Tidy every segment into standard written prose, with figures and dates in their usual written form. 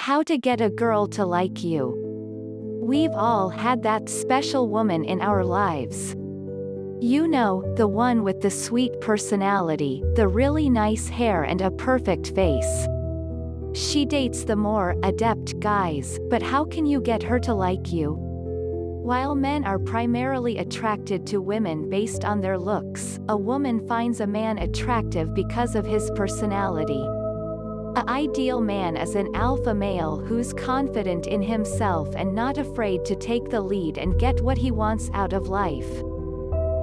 How to get a girl to like you. We've all had that special woman in our lives. You know, the one with the sweet personality, the really nice hair and a perfect face. She dates the more adept guys, but how can you get her to like you? While men are primarily attracted to women based on their looks, a woman finds a man attractive because of his personality. An ideal man is an alpha male who's confident in himself and not afraid to take the lead and get what he wants out of life.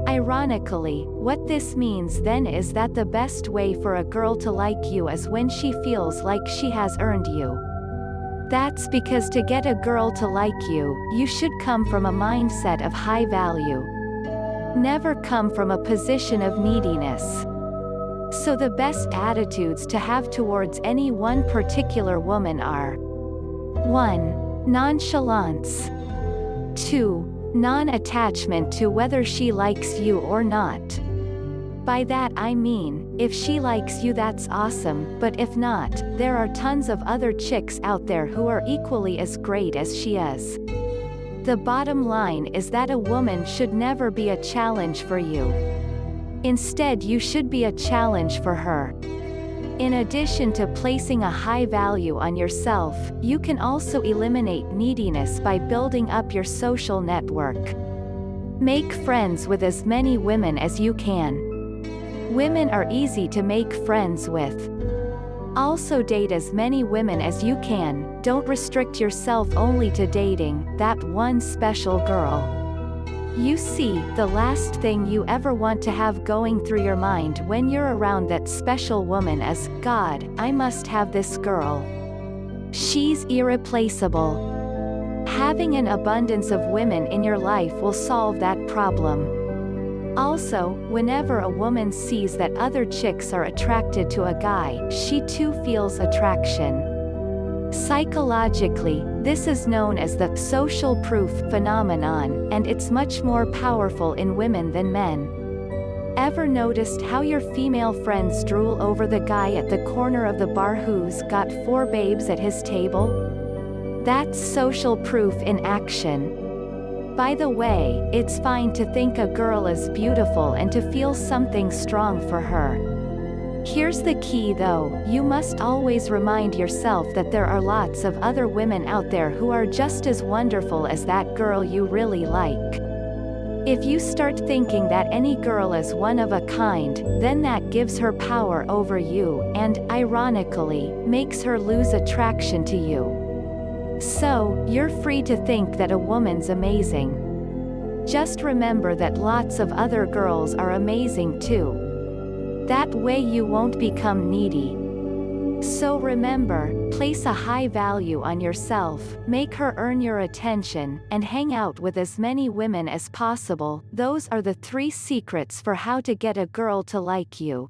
Ironically, what this means then is that the best way for a girl to like you is when she feels like she has earned you. That's because to get a girl to like you, you should come from a mindset of high value. Never come from a position of neediness. So the best attitudes to have towards any one particular woman are: 1. Nonchalance. 2. Non-attachment to whether she likes you or not. By that I mean, if she likes you that's awesome, but if not, there are tons of other chicks out there who are equally as great as she is. The bottom line is that a woman should never be a challenge for you. Instead, you should be a challenge for her. In addition to placing a high value on yourself, you can also eliminate neediness by building up your social network. Make friends with as many women as you can. Women are easy to make friends with. Also date as many women as you can, don't restrict yourself only to dating that one special girl. You see, the last thing you ever want to have going through your mind when you're around that special woman is, God, I must have this girl. She's irreplaceable. Having an abundance of women in your life will solve that problem. Also, whenever a woman sees that other chicks are attracted to a guy, she too feels attraction. Psychologically, this is known as the social proof phenomenon, and it's much more powerful in women than men. Ever noticed how your female friends drool over the guy at the corner of the bar who's got 4 babes at his table? That's social proof in action. By the way, it's fine to think a girl is beautiful and to feel something strong for her. Here's the key though, you must always remind yourself that there are lots of other women out there who are just as wonderful as that girl you really like. If you start thinking that any girl is one of a kind, then that gives her power over you, and, ironically, makes her lose attraction to you. So, you're free to think that a woman's amazing. Just remember that lots of other girls are amazing too. That way you won't become needy. So remember, place a high value on yourself, make her earn your attention, and hang out with as many women as possible. Those are the 3 secrets for how to get a girl to like you.